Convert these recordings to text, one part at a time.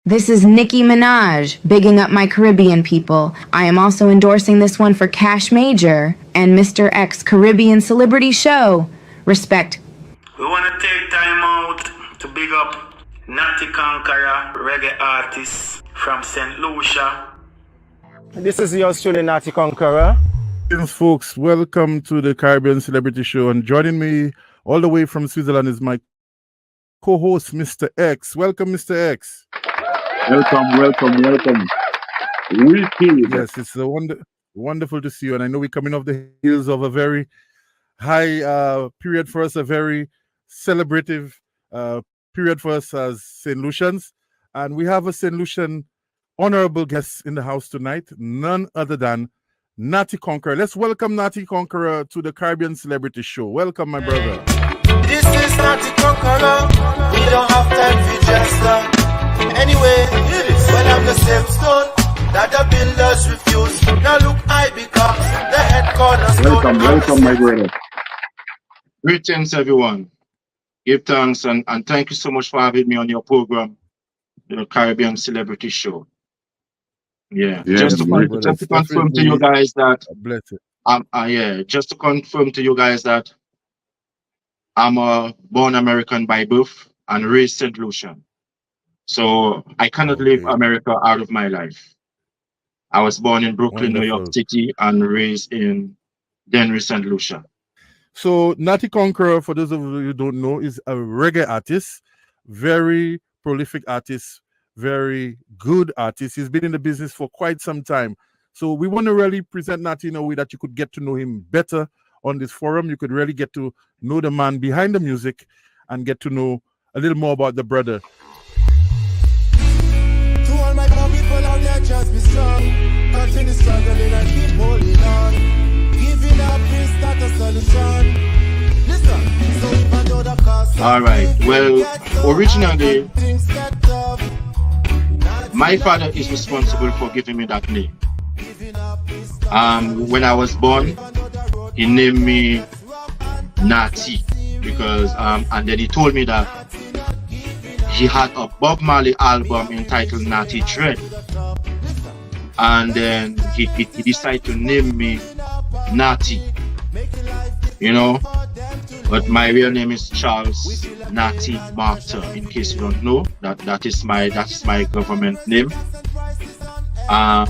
This is Nicki Minaj, bigging up my Caribbean people. I am also endorsing this one for Cash Major and Mr. X Caribbean Celebrity Show. Respect. We want to take time out to big up Natty Conqueror, reggae artist from St. Lucia. This is yours truly, Natty Conqueror. Greetings, folks. Welcome to the Caribbean Celebrity Show. And joining me all the way from Switzerland is my co-host, Mr. X. Welcome, Mr. X. Welcome. Yes, it's wonderful to see you. And I know we're coming off the heels of a very high period for us, a very celebrative period for us as St. Lucians. And we have a St. Lucian honorable guest in the house tonight, none other than Natty Conqueror. Let's welcome Natty Conqueror to the Caribbean Celebrity Show. Welcome, my brother. This is Natty Conqueror. We don't have time for just anyway, when I'm the same stone that the builders refuse. Now look, I become the head cornerstone. Welcome, my brother. Greetings, everyone. Give thanks and thank you so much for having me on your program, the Caribbean Celebrity Show. Yeah, just to confirm to you guys that just to confirm to you guys that I'm a born American by birth and raised St. Lucian. So I cannot leave America out of my life. I was born in Brooklyn, New York City, and raised in Denver, St. Lucia. So Natty Conqueror, for those of you who don't know, is a reggae artist, very prolific artist, very good artist. He's been in the business for quite some time. So we want to really present Natty in a way that you could get to know him better on this forum. You could really get to know the man behind the music and get to know a little more about the brother. Just be strong, continue struggling and keep holding on. Giving up is not a solution. Listen, so even though the cost. All right. Well, originally, my father is responsible for giving me that name. When I was born, he named me Natty because, and then he told me that he had a Bob Marley album entitled Natty Dread. And then he decided to name me Natty, you know. But my real name is Charles Natty Martyr. In case you don't know, that is my government name. And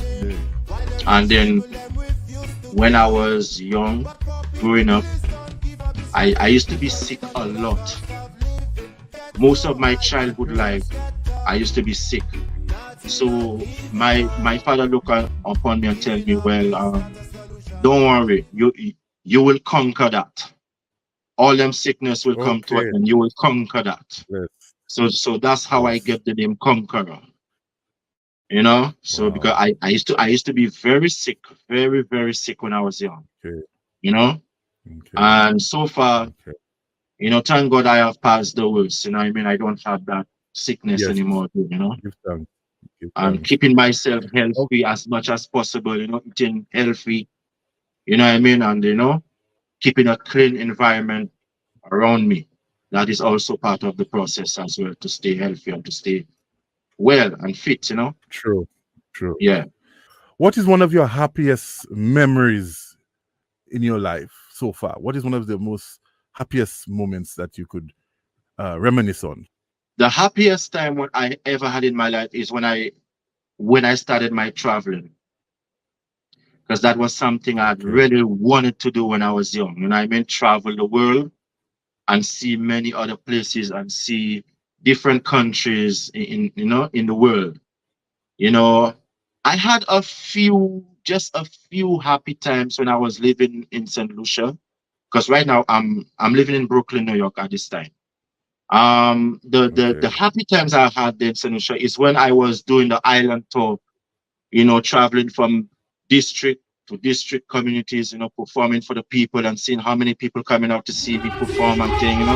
then when I was young, growing up, I used to be sick a lot. Most of my childhood life, I used to be sick. So my father looked upon me and tell me, well, don't worry, you will conquer that. All them sickness will come to it and you will conquer that. Yes. So that's how I get the name Conqueror. You know, so because I used to be very sick, very, very sick when I was young. You know? And so far, you know, thank God I have passed the worst. You know what I mean? I don't have that sickness anymore, you know. I'm keeping myself healthy as much as possible, you know, eating healthy, you know what I mean? And, you know, keeping a clean environment around me. That is also part of the process as well, to stay healthy and to stay well and fit, you know? True. Yeah. What is one of your happiest memories in your life so far? What is one of the most happiest moments that you could reminisce on? The happiest time what I ever had in my life is when I started my traveling, because that was something I'd really wanted to do when I was young. You know, I mean, travel the world and see many other places and see different countries in the world. You know, I had just a few happy times when I was living in St. Lucia, because right now I'm living in Brooklyn, New York at this time. The happy times I had in St. Lucia is when I was doing the island tour, you know, traveling from district to district communities, you know, performing for the people and seeing how many people coming out to see me perform and things, you know.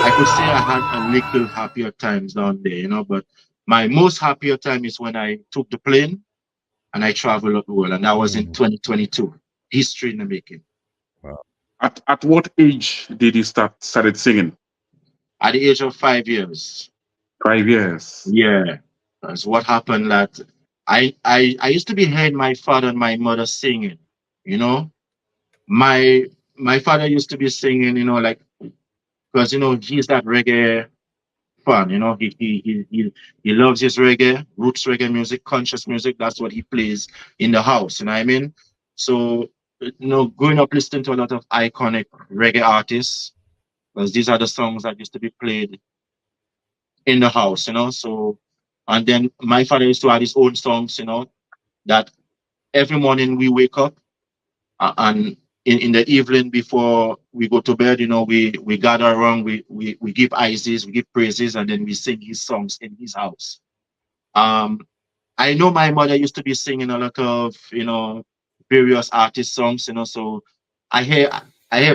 I could say I had a little happier times down there, you know, but my most happier time is when I took the plane and I traveled up the world, and that was in 2022. history in the making. At what age did you started singing? At the age of 5 years. 5 years. Yeah. That's what happened. That I used to be hearing my father and my mother singing. You know, my father used to be singing. You know, like because you know he's that reggae fan. You know, he loves his reggae, roots reggae music, conscious music. That's what he plays in the house. You know what I mean? So you know, growing up listening to a lot of iconic reggae artists, because these are the songs that used to be played in the house, you know. So, and then my father used to have his own songs, you know, that every morning we wake up and in the evening before we go to bed, you know, we gather around, we give ices, we give praises, and then we sing his songs in his house. I know my mother used to be singing a lot of, you know, various artist songs, you know, so I hear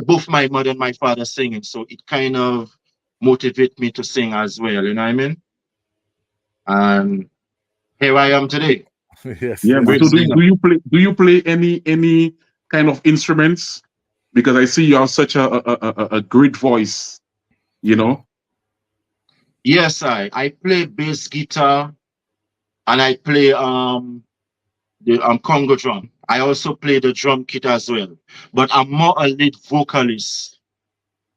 both my mother and my father singing, so it kind of motivate me to sing as well, you know what I mean? And here I am today. Yes. Yeah. Great So singer. do you play any kind of instruments? Because I see you have such a great voice, you know. Yes, I play bass guitar and I play the Congo drum. I also play the drum kit as well. But I'm more a lead vocalist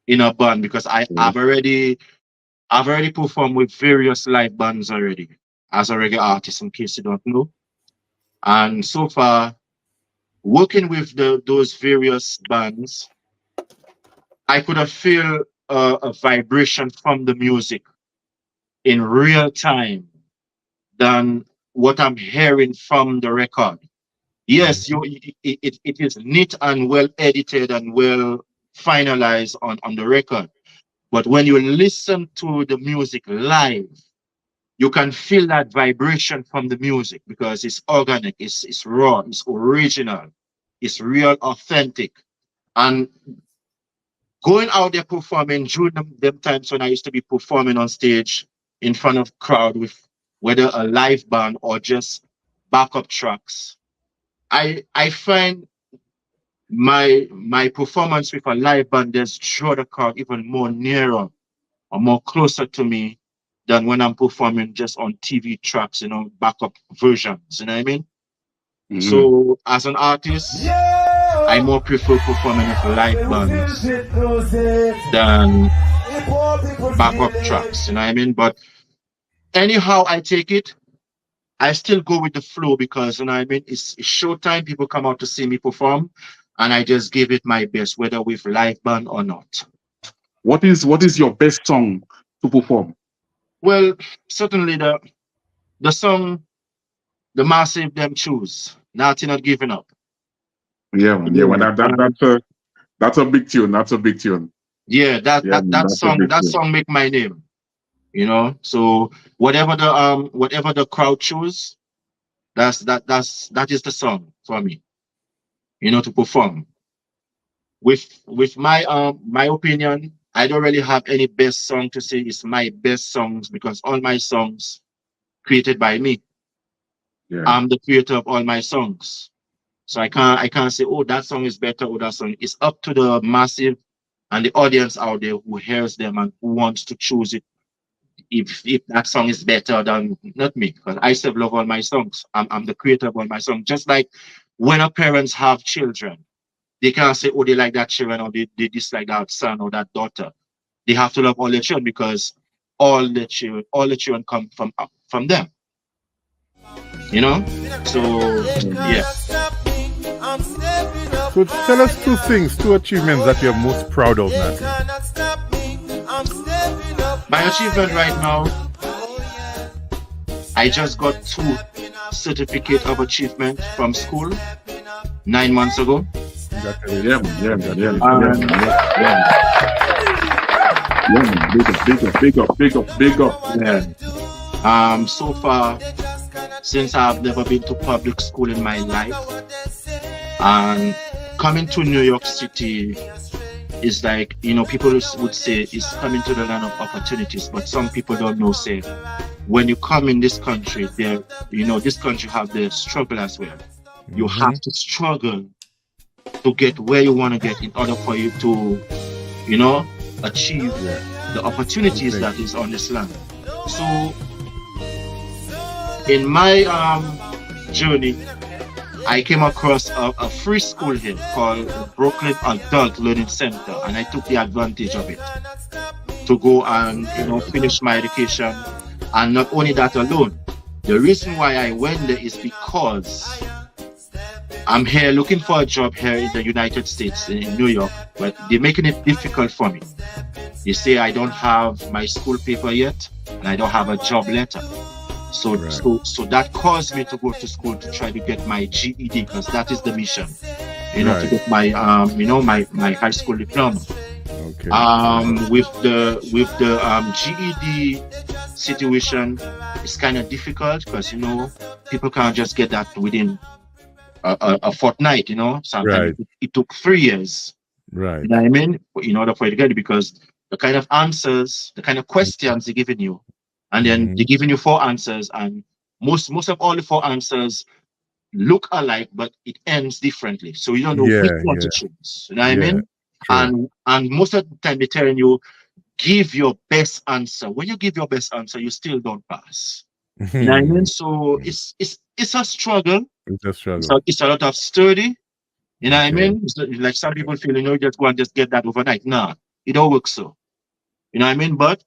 in a band because I've already performed with various live bands already as a reggae artist, in case you don't know. And so far, working with those various bands, I could have feel a vibration from the music in real time than what I'm hearing from the record. Yes, it is neat and well edited and well finalized on the record. But when you listen to the music live, you can feel that vibration from the music because it's organic, it's raw, it's original, it's real, authentic. And going out there performing during them times when I used to be performing on stage in front of crowd with whether a live band or just backup tracks, I find my performance with a live band just draw the crowd even more nearer or more closer to me than when I'm performing just on TV tracks, you know, backup versions, you know what I mean? So as an artist, I more prefer performing with live bands than backup tracks, you know what I mean? But anyhow I take it, I still go with the flow because, you know what I mean, it's showtime, people come out to see me perform, and I just give it my best, whether with live band or not. What is your best song to perform? Well, certainly the song, The Massive Them Choose, Natty Not Giving Up. Yeah, man. Yeah, man. That's a big tune. That's a big tune. Yeah, that song make my name. You know, so whatever the crowd choose, that is the song for me. You know, to perform. With my opinion, I don't really have any best song to say it's my best songs because all my songs created by me. Yeah. I'm the creator of all my songs. So I can't say, oh, that song is better or that song. It's up to the massive and the audience out there who hears them and who wants to choose it. If that song is better than not me, because I still love all my songs. I'm the creator of all my songs. Just like when our parents have children, they can't say, oh, they like that children or they dislike that son or that daughter. They have to love all their children because all the children come from them. You know? So yeah. So tell us two achievements that you're most proud of, Natty. My achievement right now, I just got 2 certificate of achievement from school 9 months ago. Yeah. Big up. Yeah. So far, since I've never been to public school in my life, and coming to New York City is like, you know, people would say it's coming to the land of opportunities, but some people don't know, say, when you come in this country, there, you know, this country have the struggle as well. You have to struggle to get where you want to get in order for you to, you know, achieve the opportunities that is on this land. So in my journey, I came across a free school here called Brooklyn Adult Learning Center, and I took the advantage of it to go and, you know, finish my education. And not only that alone, the reason why I went there is because I'm here looking for a job here in the United States, in New York, but they're making it difficult for me. They say I don't have my school paper yet, and I don't have a job letter. So that caused me to go to school to try to get my GED, because that is the mission, you know, to get my my high school diploma. Okay. With the GED situation, it's kind of difficult because, you know, people can't just get that within a fortnight, you know. Sometimes it took 3 years. Right. You know what I mean? In order for you to get it, because the kind of answers, the kind of questions they're giving you, and then they're giving you 4 answers, and most of all the 4 answers look alike, but it ends differently. So you don't know which one to choose. You know what I mean? True. And most of the time they're telling you, give your best answer. When you give your best answer, you still don't pass. You know what I mean? So it's a struggle. It's a struggle. So it's a lot of study. You know what I mean? It's like some people feel, you know, just go and just get that overnight. Nah, it don't work so. You know what I mean? But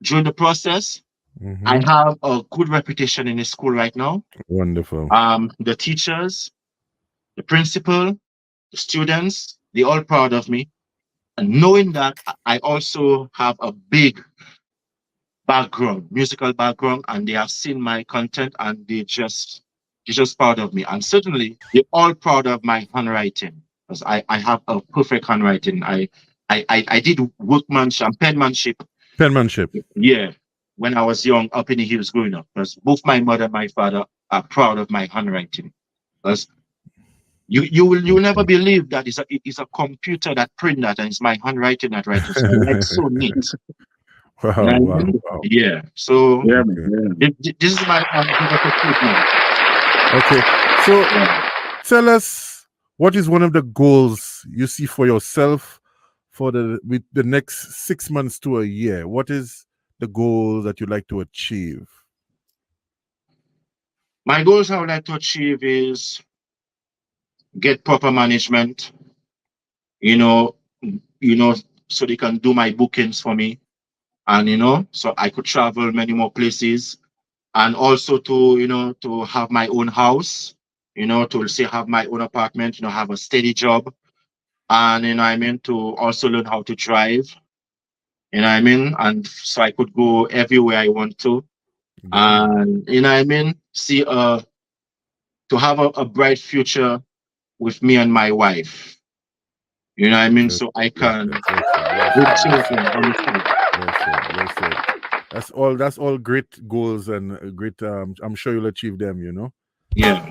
during the process, I have a good reputation in the school right now. Wonderful. The teachers, the principal, the students, they're all proud of me. And knowing that I also have a big background, musical background, and they have seen my content, and they're just proud of me. And certainly they're all proud of my handwriting, because I have a perfect handwriting. I did workmanship, penmanship. Yeah, when I was young, up in the hills growing up, because both my mother and my father are proud of my handwriting. Because you will never believe that it's a computer that print that, and it's my handwriting that writes. So it's so neat. Wow. Yeah. So this is my Okay. So tell us, what is one of the goals you see for yourself for the next 6 months to a year? What is the goal that you'd like to achieve? My goals I would like to achieve is get proper management, you know, so they can do my bookings for me, and, you know, so I could travel many more places, and also to, you know, to have my own house, you know, to say have my own apartment, you know, have a steady job, and, you know, I mean, to also learn how to drive, you know what I mean, and so I could go everywhere I want to, and, you know what I mean, see to have a bright future with me and my wife. You know what I mean? So I can That's all great goals and great. I'm sure you'll achieve them. You know. Yeah.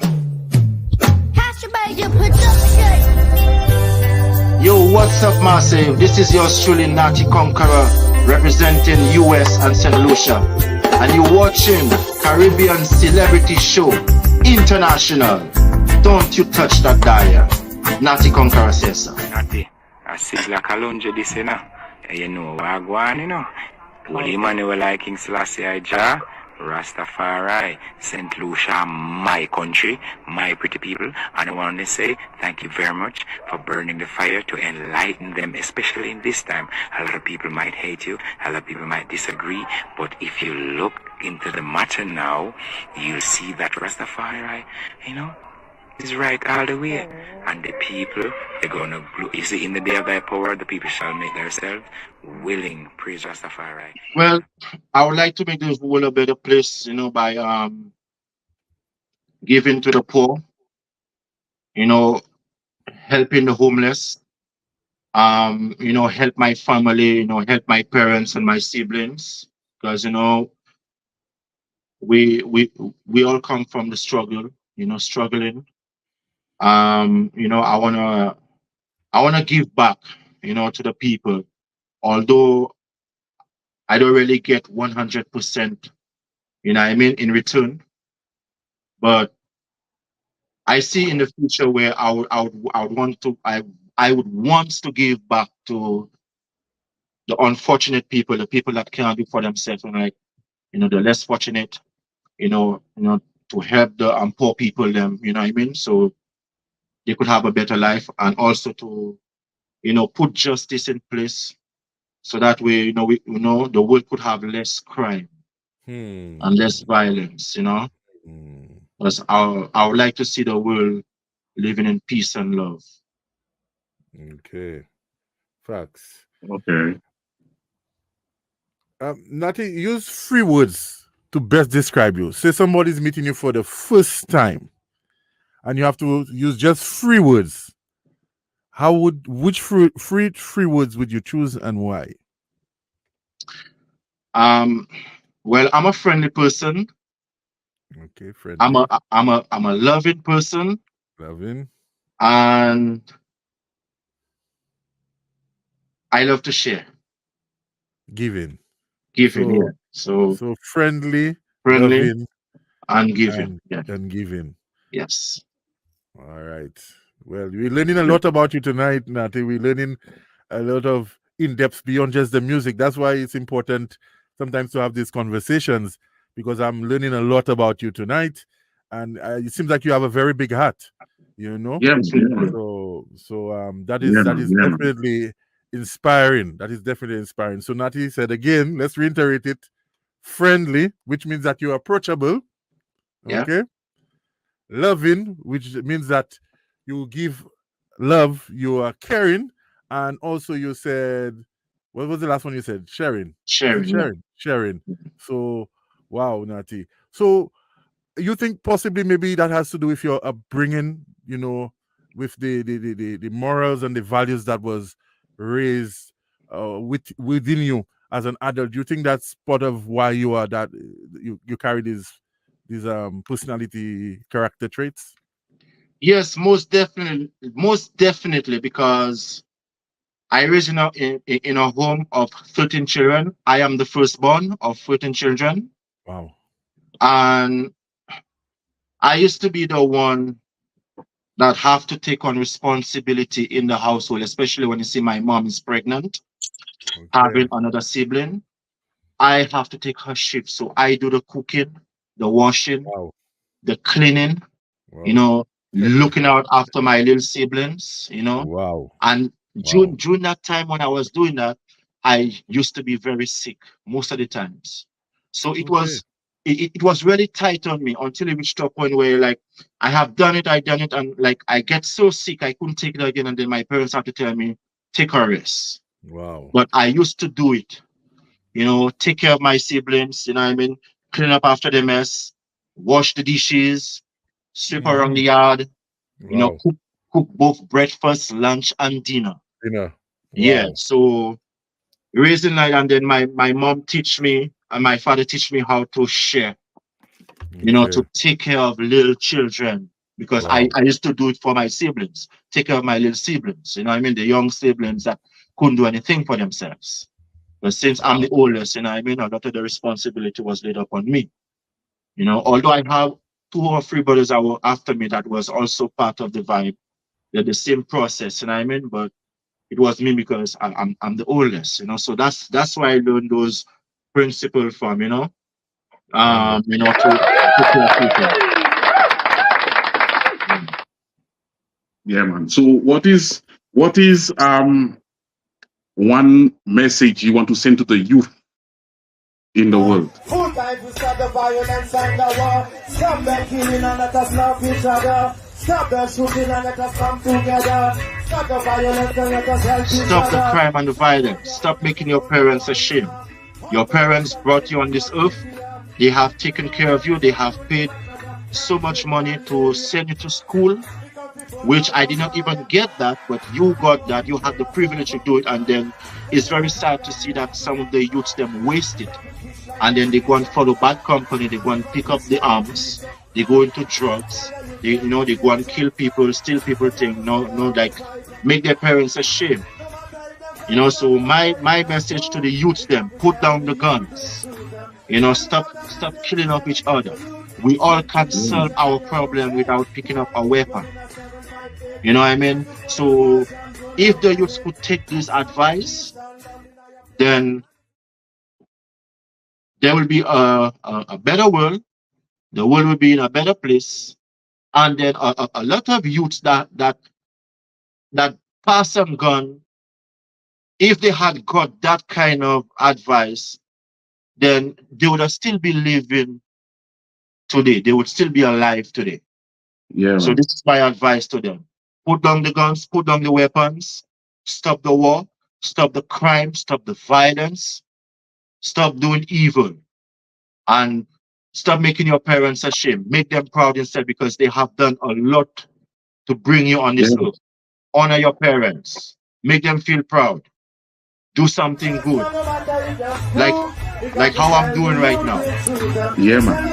Yo, what's up, massive? This is yours truly, Natty Conqueror, representing US and St. Lucia, and you're watching Caribbean Celebrity Show International. Don't you touch that dial. Natty Conqueror says so. Natty, I see like a lunge this, you know. You know what I go on, you know. Holy Emmanuel, like King Selassie I Jah, Rastafari, St. Lucia, my country, my pretty people. And I want to say thank you very much for burning the fire to enlighten them, especially in this time. A lot of people might hate you, a lot of people might disagree, but if you look into the matter now, you'll see that Rastafari, you know, is right all the way. And the people, they're going to, you see, in the day of thy power, the people shall make themselves willing. Praise Rastafari. Well, I would like to make this world a better place, you know, by giving to the poor, you know, helping the homeless, you know, help my family, you know, help my parents and my siblings, because, you know, we all come from the struggle, you know, struggling. You know, I wanna give back, you know, to the people, although I don't really get 100%, you know what I mean, in return, but I see in the future where I would want to give back to the unfortunate people, the people that can't do for themselves, and like, the less fortunate, to help the poor people, them, you know what I mean? So they could have a better life, and also to, put justice in place, so that way, the world could have less crime and less violence, Because I would like to see the world living in peace and love. Okay. Facts. Okay. Natty, use 3 words to best describe you. Say somebody's meeting you for the first time, and you have to use just 3 words. Which three words would you choose, and why? Well, I'm a friendly person. Okay, friendly. I'm a loving person, Loving. and I love to share. Giving. Giving, So friendly, loving, and giving. And giving. Yes. All right. Well, we're learning a lot about you tonight, Natty. We're learning a lot of in-depth beyond just the music. That's why it's important sometimes to have these conversations, because I'm learning a lot about you tonight, and it seems like you have a very big heart. Yeah. So that is definitely inspiring. That is definitely inspiring. So Natty said again, let's reiterate it: friendly, which means that you're approachable. Okay. Yeah. Loving, which means that you give love, you are caring, and also you said, what was the last one you said? Sharing. Sharing. So, wow, Natty. So, you think possibly maybe that has to do with your upbringing, with the morals and the values that was raised within you as an adult? Do you think that's part of why you are that you carry these personality character traits? Yes, most definitely, because I raised in a home of 13 children. I am the firstborn of 13 children. Wow. And I used to be the one that have to take on responsibility in the household, especially when you see my mom is pregnant, having another sibling. I have to take her shift. So I do the cooking, the washing, the cleaning, looking out after my little siblings, Wow. And during that time when I was doing that, I used to be very sick most of the times. So it was really tight on me until it reached a point where, like, I done it, and like I get so sick I couldn't take it again, and then my parents have to tell me, take a rest. Wow. But I used to do it, take care of my siblings, clean up after the mess, wash the dishes, sweep around the yard, cook both breakfast, lunch, and dinner. Wow. Yeah. So raising like, and then my mom teach me and my father teach me how to share, to take care of little children, because I used to do it for my siblings, take care of my little siblings, the young siblings that couldn't do anything for themselves. But since I'm the oldest, a lot of the responsibility was laid upon me. Although I have 2 or 3 brothers that were after me that was also part of the vibe. They're the same process, but it was me because I'm the oldest, so that's why I learned those principles from, to people. Yeah, man. So what is one message you want to send to the youth in the world? Full time to stop the violence and the war. Stop the killing and let us love each other. Stop the shooting and let us come together. Stop the violence and let us help each other. Stop the crime and the violence. Stop making your parents ashamed. Your parents brought you on this earth. They have taken care of you. They have paid so much money to send you to school, which I did not even get that, but you got that. You had the privilege to do it, and then it's very sad to see that some of the youths them waste it, and then they go and follow bad company. They go and pick up the arms. They go into drugs. They go and kill people, steal people things. Like make their parents ashamed. So my message to the youths them: put down the guns. Stop killing up each other. We all can solve our problem without picking up a weapon. You know what I mean? So if the youth could take this advice, then there will be a better world. The world will be in a better place. And then a lot of youths that pass some gun, if they had got that kind of advice, then they would have still be living today. They would still be alive today. Yeah, So man. this is my advice to them. Put down the guns, put down the weapons, stop the war, stop the crime, stop the violence, stop doing evil, and stop making your parents ashamed. Make them proud instead, because they have done a lot to bring you on Yeah, this earth. Honor your parents. Make them feel proud. Do something good. Like how I'm doing right now. yeah, man.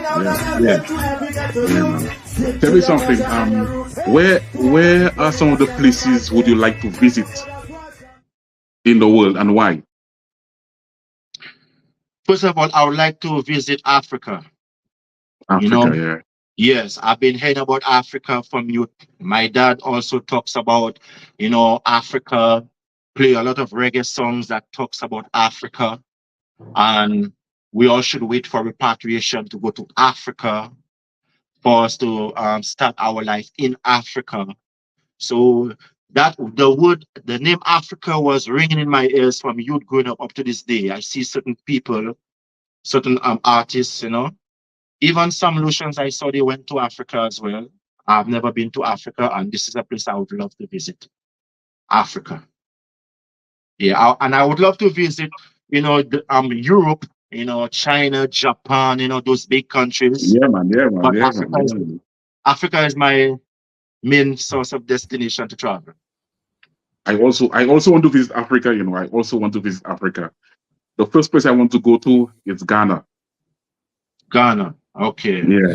Yeah, yeah, man. Tell me something. Where are some of the places would you like to visit in the world, and why? First of all, I would like to visit Africa. You know, Africa, yeah. yes, I've been hearing about Africa from youth. My dad also talks about, Africa, play a lot of reggae songs that talks about Africa. And we all should wait for repatriation to go to Africa for us to start our life in Africa. So that the name Africa was ringing in my ears from youth growing up to this day. I see certain people, certain artists, even some Lucians I saw they went to Africa as well. I've never been to Africa, and this is a place I would love to visit. Africa. Yeah, and I would love to visit, Europe, China, Japan, those big countries. Yeah, man. Yeah, man. But Yeah, man. Yeah, man. Africa is my main source of destination to travel. I also want to visit Africa. I also want to visit Africa. The first place I want to go to is Ghana. Ghana. Okay. Yeah.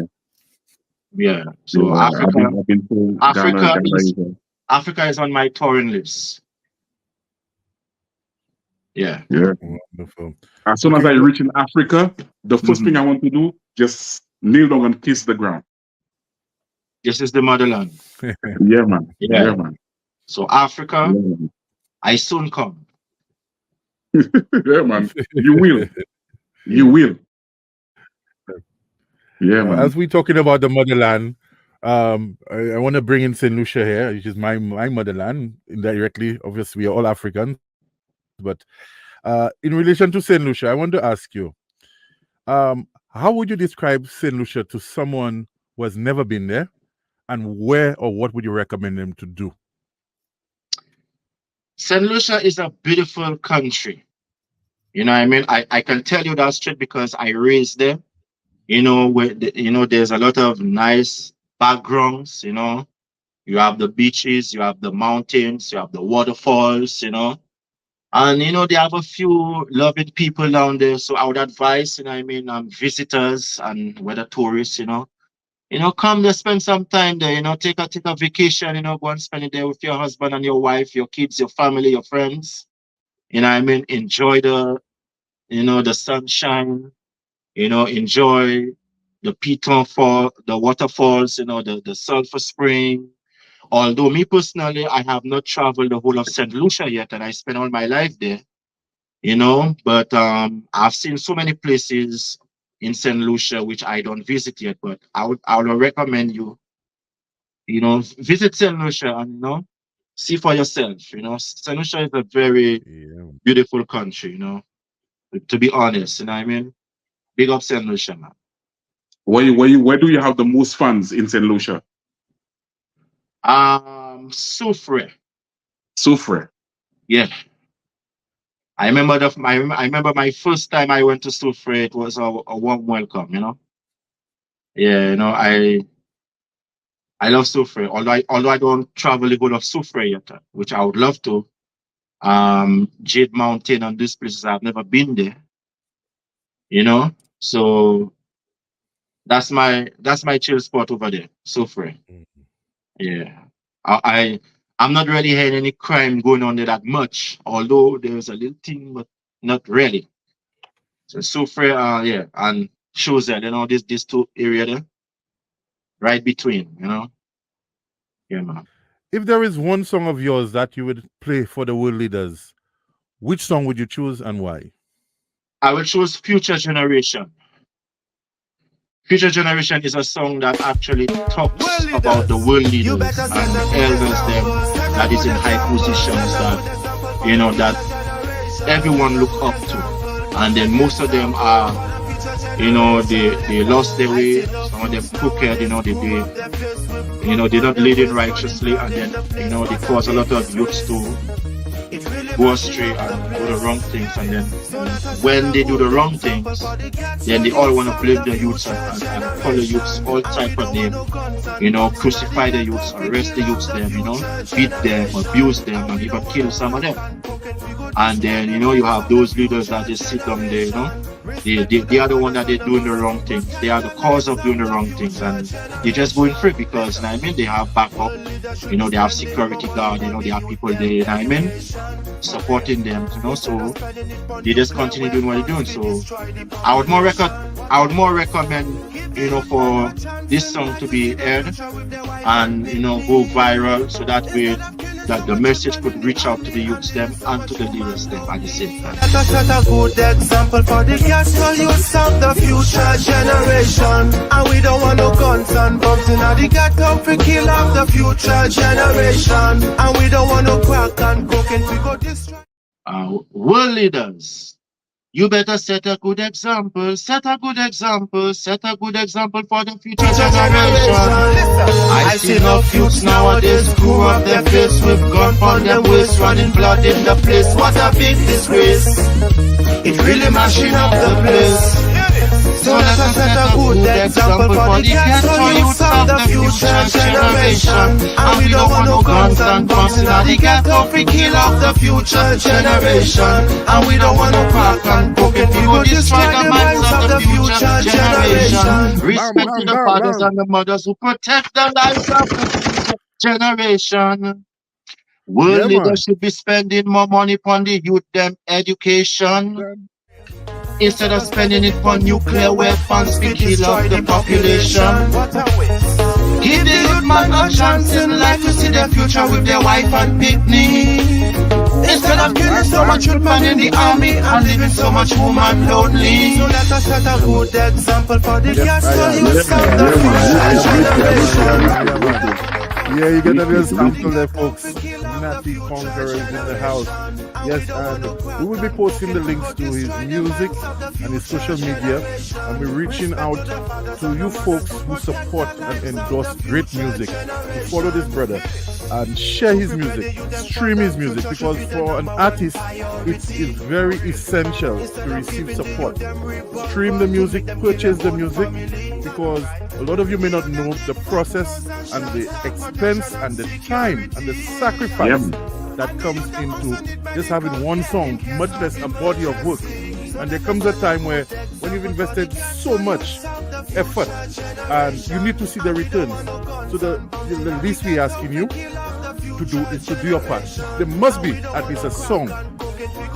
Yeah. So Yeah, Africa, I've been to Africa Ghana is Africa is on my touring list. Yeah. yeah. Wonderful. As soon as I reach in Africa, the first thing I want to do, just kneel down and kiss the ground. This is the motherland. Yeah, man. Yeah. Yeah, man. So Africa, Yeah, man. I soon come. Yeah, man. You will. You will. Yeah, man. As we're talking about the motherland, I want to bring in St. Lucia here, which is my motherland indirectly. Obviously, we are all Africans. But in relation to St. Lucia, I want to ask you, how would you describe St. Lucia to someone who has never been there? And where or what would you recommend them to do? St. Lucia is a beautiful country. You know what I mean? I can tell you that straight because I raised there. There's a lot of nice backgrounds, You have the beaches, you have the mountains, you have the waterfalls, And, they have a few loving people down there. So I would advise, visitors and whether tourists, come there, spend some time there, take a vacation, go and spend it there with your husband and your wife, your kids, your family, your friends. Enjoy the sunshine, enjoy the Piton Fall, the waterfalls, the Sulphur Spring. Although me personally, I have not traveled the whole of St. Lucia yet, and I spent all my life there, but I've seen so many places in St. Lucia which I don't visit yet, but I would recommend you, visit St. Lucia and see for yourself. St. Lucia is a very beautiful country, to be honest, Big up St. Lucia, man. Where do you have the most fans in St. Lucia? Soufre. Soufre. Yeah. I remember my first time I went to Soufre, it was a warm welcome, Yeah, I love Soufre, although I don't travel the whole of Soufre yet, which I would love to. Jade Mountain and these places, I've never been there. So that's my chill spot over there, Soufre. Yeah. I'm not really hearing any crime going on there that much, although there's a little thing, but not really. So Soufre, yeah, and Choset, these two areas there. right between, you know. Yeah, man. If there is one song of yours that you would play for the world leaders, which song would you choose and why? I will choose Future Generation. Future Generation is a song that actually talks about the world leaders and elders them that is in high positions that, you know, that everyone look up to. And then most of them are, you know, they lost their way, some of them crooked, you know, they're not leading righteously, and then, you know, they cause a lot of youths to go astray and do the wrong things, and then when they do the wrong things, then they all want to blame the youths and call the youths all type of name, you know, crucify the youths, arrest the youths them, you know, beat them, abuse them, and even kill some of them. And then, you know, you have those leaders that just sit down there, you know, they are the one that they're doing the wrong things. They are the cause of doing the wrong things, and they're just going free because, you know what I mean, they have backup, you know, they have security guard, you know, they have people there, you know what I mean, supporting them, you know, so they just continue doing what they're doing. So I would more recommend, you know, for this song to be aired and, you know, go viral, so that way that the message could reach out to the youths them and to the leaders them at the same time. Let us set a good example for the ghetto youths of the future generation. And we don't want no guns and bombs in the ghetto for kill off the future generation. And we don't want no crack and cocaine to go destroy. World leaders, you better set a good example, set a good example for the future generation. I see no youths nowadays screw up their face with gun on their waist, running blood in the place. What a big disgrace. It really mashing up the place. So let us set a good example for the ghetto youths of the future generation. And we don't want no guns and bombs in the ghetto for kill off the future generation. And we don't want no crack and cocaine to go destroy the minds of the future generation. Respect to the fathers and the mothers who protect the lives of the future generation. World leaders should be spending more money on the youth them education. Instead of spending it for nuclear weapons to kill off the population. Give the youth man a chance in life to see their future with their wife and picnic. Instead of killing so much youth man in the army and leaving so much woman lonely. So let us set a good example for the ghetto youths of the future generation. Yeah, you get a little sample there, folks. Natty Conqueror is in the house. Yes, and we will be posting the links to his music and his social media, and we're reaching out to you folks who support and endorse great music to follow this brother and share his music, stream his music, because for an artist it is very essential to receive support. Stream the music, purchase the music, because a lot of you may not know the process and the expense and the time and the sacrifice that comes into just having one song, much less a body of work. And there comes a time where when you've invested so much effort and you need to see the returns. So the least we're asking you to do is to do your part. There must be at least a song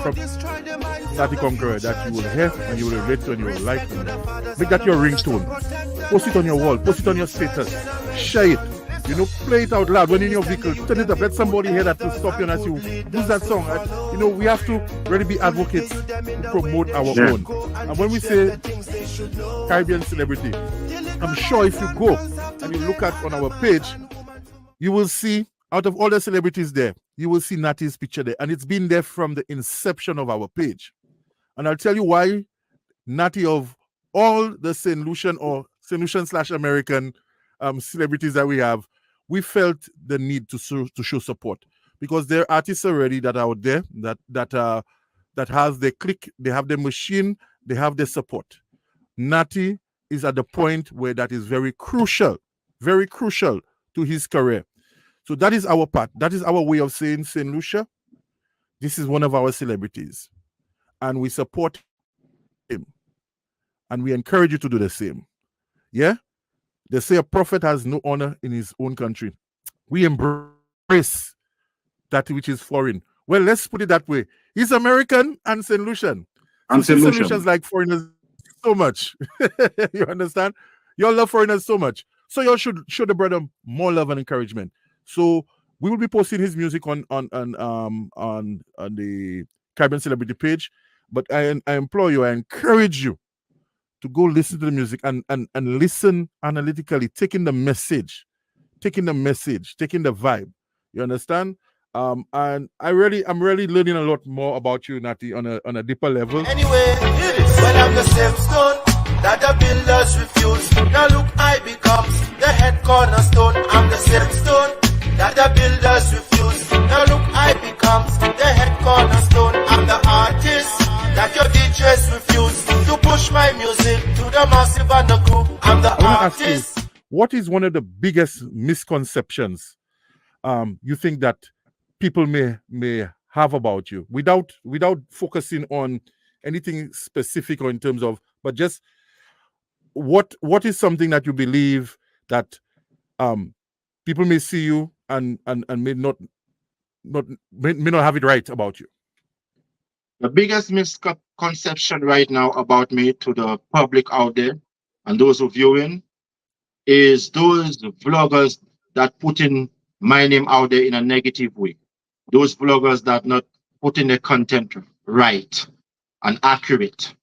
from Natty Conqueror that you will hear and you will relate to and you will like. Make that your ringtone. Post it on your wall. Post it on your status. Share it. You know, play it out loud when in your vehicle. Turn it up. Let somebody hear that to stop you and ask you, who's that song? You know, we have to really be advocates to promote our own. And when we say Caribbean celebrity, I'm sure if you go and you look at on our page, you will see out of all the celebrities there, you will see Natty's picture there. And it's been there from the inception of our page. And I'll tell you why Natty, of all the St. Lucian or St. Lucian / American celebrities that we have, we felt the need to show support, because there are artists already that are out there that has their click, they have their machine, they have their support. Natty is at the point where that is very crucial to his career. So that is our part. That is our way of saying, St. Lucia, this is one of our celebrities, and we support him, and we encourage you to do the same. Yeah. They say a prophet has no honor in his own country. We embrace that which is foreign. Well, let's put it that way. He's American and St. Lucian. And St. Lucians like foreigners so much. You understand? You all love foreigners so much. So you should show the brother more love and encouragement. So we will be posting his music on the Caribbean Celebrity page. But I implore you, I encourage you to go listen to the music and listen analytically, taking the message, taking the vibe. You understand? And I'm really learning a lot more about you, Natty, on a deeper level. Anyway, when I'm the same stone that the builders refuse. Now look, I becomes the head cornerstone. I'm the same stone that the builders refuse. Now look, I becomes the head cornerstone. I'm the artist that your DJs refuse to push my music to the massive and the crew. I'm the artist. Ask you, what is one of the biggest misconceptions you think that people may have about you, without focusing on anything specific or in terms of, but just what is something that you believe that people may see you and may not have it right about you? The biggest misconception right now about me to the public out there and those who viewing is those vloggers that putting my name out there in a negative way. Those vloggers that not putting the content right and accurate,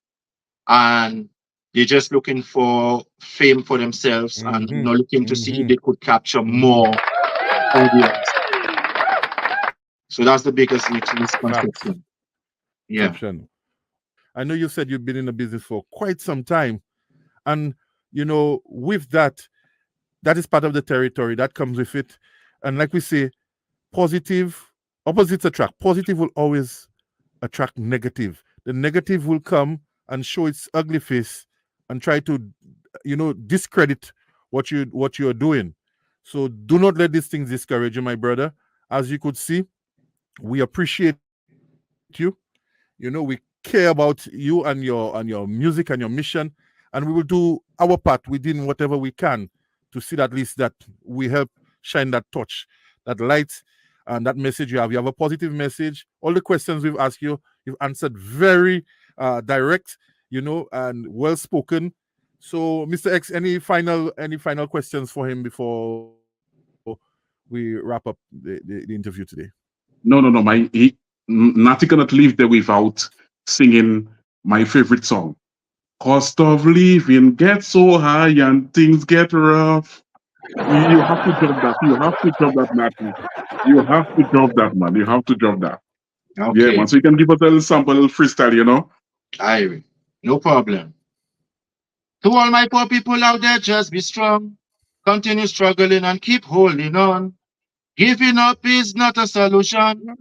and they're just looking for fame for themselves and not looking to see if they could capture more audience. So that's the biggest misconception. Yeah. I know you said you've been in the business for quite some time, and with that is part of the territory that comes with it. And like we say, opposites attract. Positive will always attract negative. The negative will come and show its ugly face and try to, discredit what you're doing. So do not let these things discourage you, my brother. As you could see, we appreciate you. We care about you and your music and your mission, and we will do our part within whatever we can to see that at least that we help shine that torch, that light, and that message you have. You have a positive message. All the questions we've asked you, you've answered very direct, and well spoken. So, Mr. X, any final questions for him before we wrap up the interview today? No. Natty cannot leave there without singing my favorite song. Cost of living gets so high and things get rough. You have to drop that. You have to drop that, Natty. You have to drop that, man. You have to drop that. Okay. Yeah, man. So you can give us a little sample, a little freestyle, Aye, no problem. To all my poor people out there, just be strong. Continue struggling and keep holding on. Giving up is not a solution.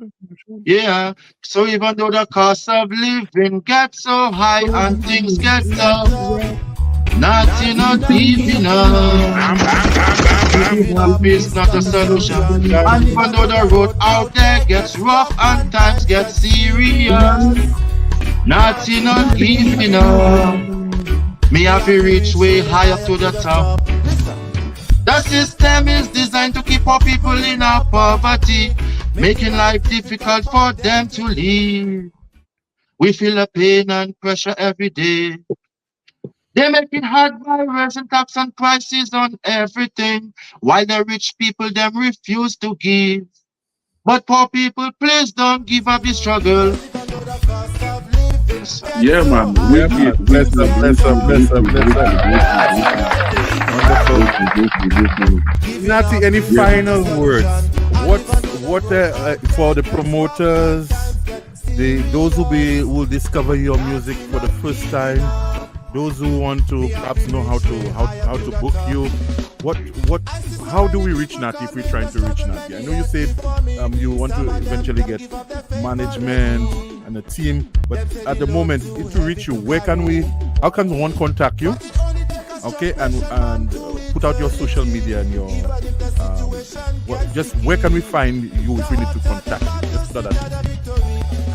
Yeah. So even though the cost of living gets so high and things get tough, Natty not giving up. Giving up is not a solution. And even though the road out there gets rough and times get serious, Natty not giving up. Me have to reach way high up to the top. The system is designed to keep our people in our poverty, making life difficult for them to live. We feel the pain and pressure every day. They make it hard by raising tax and prices on everything, while the rich people them refuse to give. But poor people, please don't give up the struggle. Yeah, man. Bless up. Natty, any final words? What for the promoters, those who will discover your music for the first time, those who want to perhaps know how to book you? How do we reach Natty if we're trying to reach Natty? I know you said you want to eventually get management and a team, but at the moment, if to reach you, how can one contact you? Okay, and put out your social media and your just where can we find you if we need to contact you? Just put that.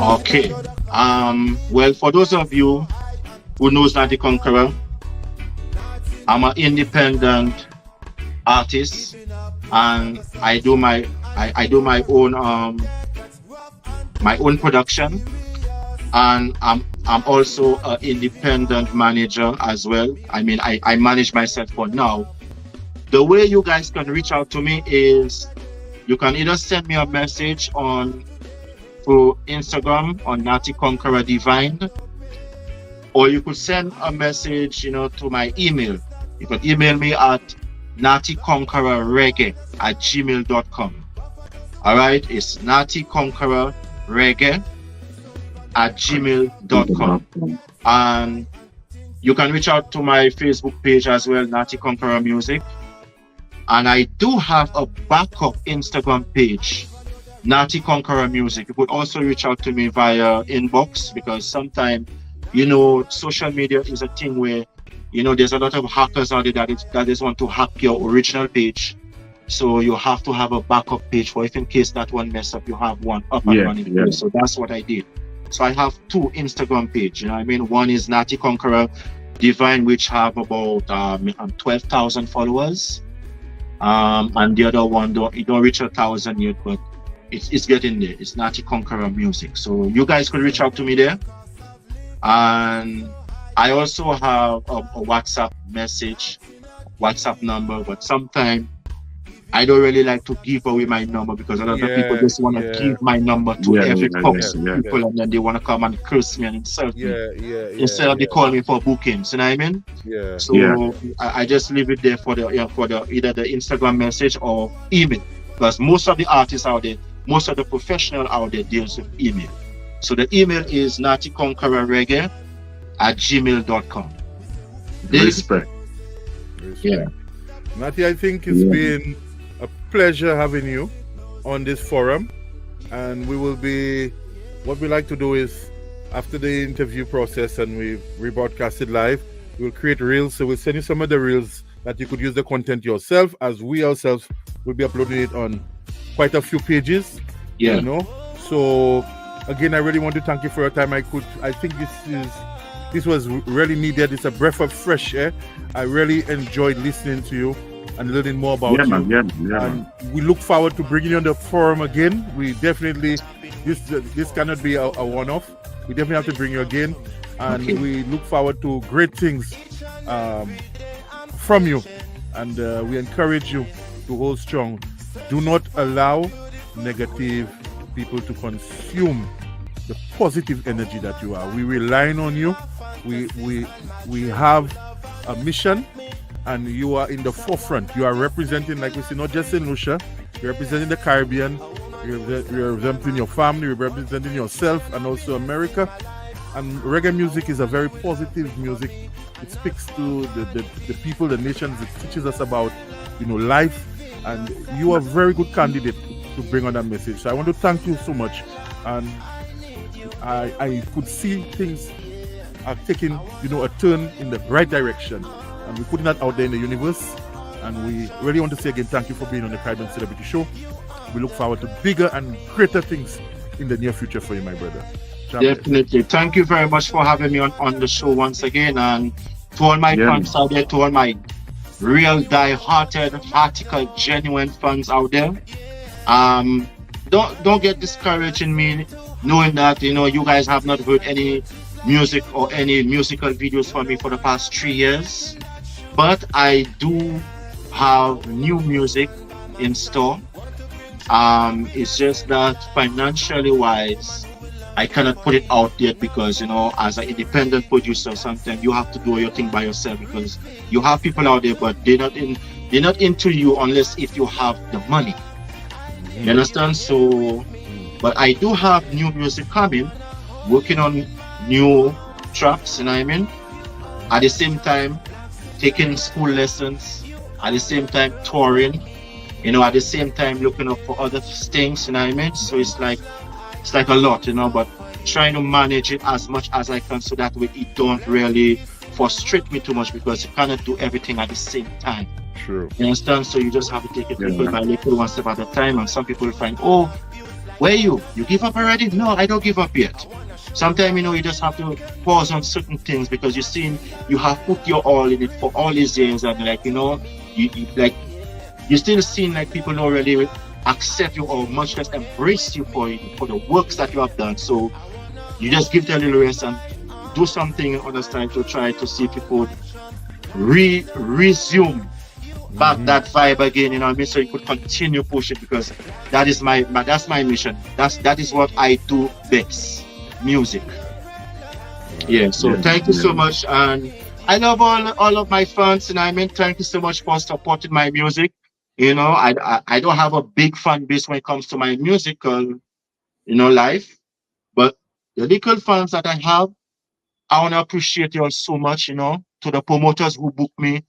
Okay. Well, for those of you who knows Natty Conqueror, I'm an independent artist, and I do my own production, and I'm also an independent manager as well. I mean, I manage myself for now. the way you guys can reach out to me is you can either send me a message on through Instagram on Natty Conqueror Divine, or you could send a message, to my email. You can email me at nattyconquerorreggae@gmail.com. All right, it's nattyconquerorreggae@gmail.com. And you can reach out to my Facebook page as well, Natty Conqueror Music. And I do have a backup Instagram page, Natty Conqueror Music. You could also reach out to me via inbox, because sometimes, social media is a thing where, there's a lot of hackers out there that just want to hack your original page. So you have to have a backup page for if in case that one mess up, you have one up and running. Yeah. So that's what I did. So I have 2 Instagram pages. One is Natty Conqueror Divine, which have about 12,000 followers. And the other one, it don't reach 1,000 yet, but it's getting there. It's Natty Conqueror Music. So you guys could reach out to me there. And I also have a WhatsApp number, but sometimes I don't really like to give away my number, because a lot of people just want to give my number to every couple people, and then they want to come and curse me and insult me. Instead of they call me for bookings, you know what I mean? So I just leave it there for the either the Instagram message or email, because most of the artists out there, most of the professional out there deals with email. So the email is nattyconquerorreggae@gmail.com. Respect. Yeah. Natty, I think it's been a pleasure having you on this forum, and what we like to do is, after the interview process and we rebroadcast it live, we'll create reels. So we'll send you some of the reels that you could use the content yourself, as we ourselves will be uploading it on quite a few pages. So again, I really want to thank you for your time. I think this was really needed. It's a breath of fresh air. I really enjoyed listening to you and learning more about you. And we look forward to bringing you on the forum again. We definitely, this cannot be a one-off. We definitely have to bring you again. And we look forward to great things from you. And we encourage you to hold strong. Do not allow negative people to consume the positive energy that you are. We relying on you. We have a mission, and you are in the forefront. You are representing, like we see, not just St. Lucia, you're representing the Caribbean, you're representing your family, you're representing yourself, and also America. And reggae music is a very positive music. It speaks to the people, the nations. It teaches us about, life. And you are a very good candidate to bring on that message. So I want to thank you so much. And I could see things are taking, a turn in the right direction. And we're putting that out there in the universe. And we really want to say again, thank you for being on the Caribbean Celebrity Show. We look forward to bigger and greater things in the near future for you, my brother. Definitely. Thank you very much for having me on the show once again. And to all my fans out there, to all my real die-hearted, heartical, genuine fans out there, don't get discouraged in me knowing that, you guys have not heard any music or any musical videos from me for the past 3 years. But I do have new music in store. It's just that financially wise, I cannot put it out yet, because as an independent producer, sometimes you have to do your thing by yourself, because you have people out there, but they're not into you unless if you have the money. You understand? So, but I do have new music coming, working on new tracks, you know what I mean? At the same time, taking school lessons, at the same time touring, at the same time looking up for other things, you know what I mean? So it's like a lot, but trying to manage it as much as I can, so that way it don't really frustrate me too much, because you cannot do everything at the same time. True. You understand? So you just have to take it little by little, one step at a time. And some people find, oh, where you give up already? No, I don't give up yet. Sometimes, you just have to pause on certain things, because you have put your all in it for all these years, and you still seem like people don't really accept you, or much less embrace you for the works that you have done. So you just give them a little rest and do something, understand, to try to see if you could resume back that vibe again, you know what I mean? So you could continue pushing, because that is that's my mission. That is what I do best, music. Yeah. So thank you so much, and I love all of my fans, and I mean, thank you so much for supporting my music. You know, I don't have a big fan base when it comes to my musical, life, but the little fans that I have, I want to appreciate you all so much, to the promoters who booked me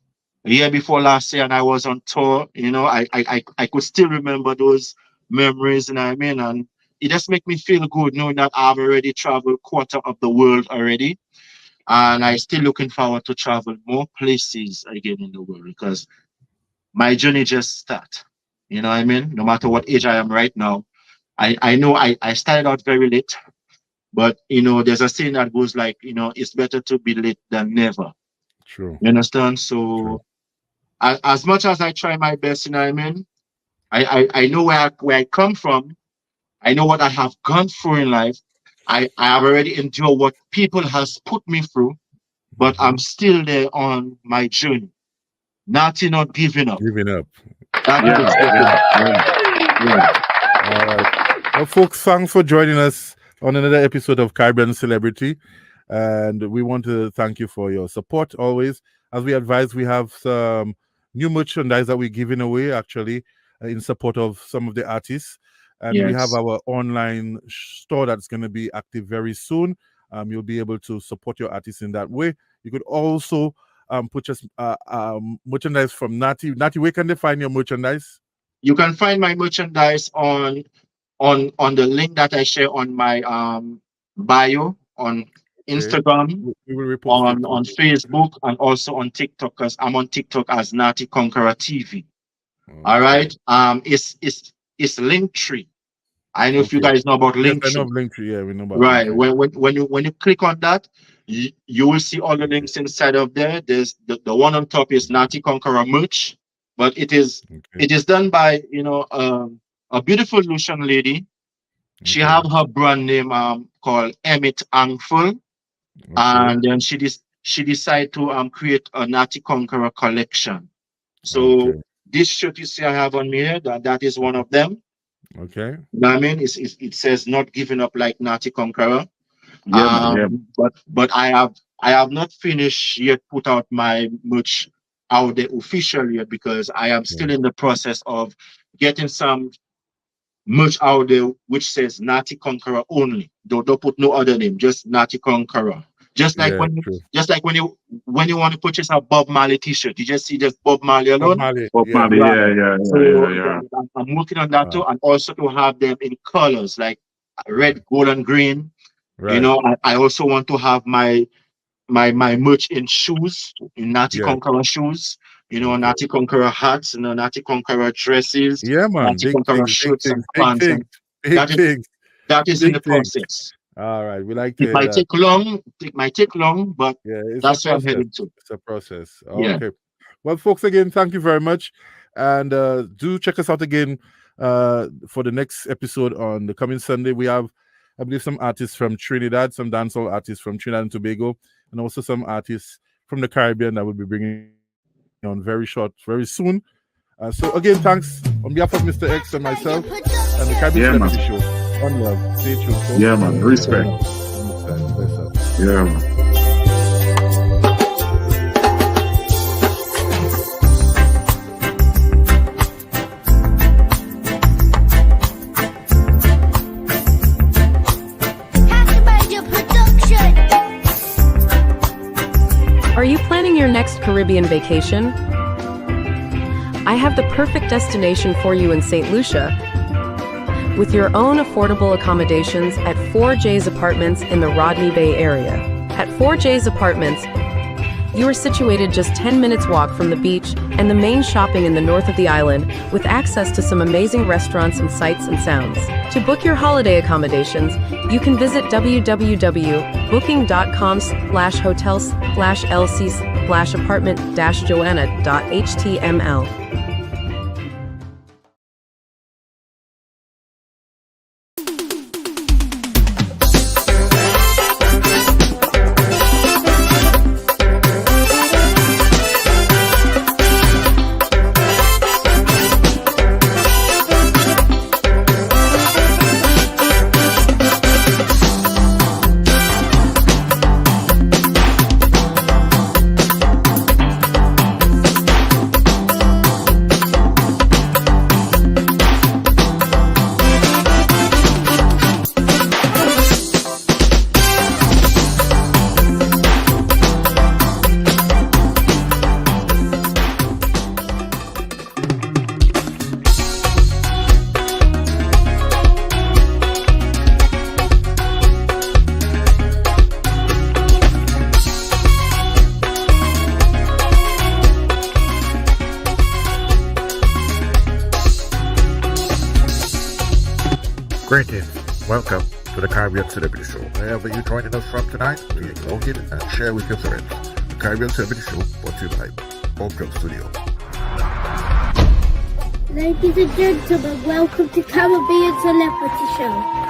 a year before last year and I was on tour, I could still remember those memories, and I mean, and it just make me feel good knowing that I've already traveled quarter of the world already, and I still looking forward to travel more places again in the world, because my journey just start. You know what I mean? No matter what age I am right now, I know I started out very late, but there's a saying that goes like, it's better to be late than never. True. You understand? So as much as I try my best, you know what I mean? I know where I come from. I know what I have gone through in life. I have already endured what people has put me through, but I'm still there on my journey. Not giving up. Giving up. Yeah. All right. Well, folks, thanks for joining us on another episode of Caribbean Celebrity. And we want to thank you for your support always. As we advise, we have some new merchandise that we're giving away, actually, in support of some of the artists. And we have our online store that's going to be active very soon. You'll be able to support your artists in that way. You could also purchase merchandise from Natty. Natty, where can they find your merchandise? You can find my merchandise on the link that I share on my bio on Instagram, on Facebook, and also on TikTok, because I'm on TikTok as Natty Conqueror TV. Okay. All right. It's Linktree. I know if you guys know about Linktree. Yes, I know Linktree. Yeah, we know about right. Linktree. When you click on that, you will see all the links inside of there. There's the one on top is Natty Conqueror merch, but it is done by a beautiful Lucian lady. She have her brand name called Emmett Angful, and then she decided to create a Natty Conqueror collection. So this shirt you see I have on me here, that is one of them. Okay. You know what I mean? It says not giving up like Natty Conqueror. But I have not finished yet put out my merch out there officially yet, because I am still in the process of getting some merch out there which says Natty Conqueror only. Don't put no other name, just Natty Conqueror. Just like when you want to purchase a Bob Marley t-shirt, you just see just Bob Marley alone. Bob Marley, yeah. I'm working on that too, and also to have them in colors like red, gold, and green. Right. I also want to have my merch in shoes, in Natty Conqueror shoes. Natty Conqueror hats, Natty Conqueror dresses. Yeah, man. Natty Conqueror shirts and pants. That is in the process. All right, we like to. It might take long, but that's what I'm heading to. It's a process. Okay. Well, folks, again, thank you very much, and do check us out again for the next episode on the coming Sunday. We have, I believe, some artists from Trinidad, some dancehall artists from Trinidad and Tobago, and also some artists from the Caribbean that will be bringing on very soon. So again, thanks on behalf of Mr. X and myself and the Caribbean Show. One love. Stay true. Folks. Yeah, man. Respect. Yeah, man. Are you planning your next Caribbean vacation? I have the perfect destination for you in St. Lucia, with your own affordable accommodations at 4J's Apartments in the Rodney Bay area. At 4J's Apartments, you are situated just 10 minutes walk from the beach and the main shopping in the north of the island, with access to some amazing restaurants and sights and sounds. To book your holiday accommodations, you can visit www.booking.com/hotels/lc/apartment-joanna.html. Greetings. Welcome to the Caribbean Celebrity Show. Wherever you're joining us from tonight, please log in and share with your friends. The Caribbean Celebrity Show, brought to you by Occean Studio. Ladies and gentlemen, welcome to Caribbean Celebrity Show.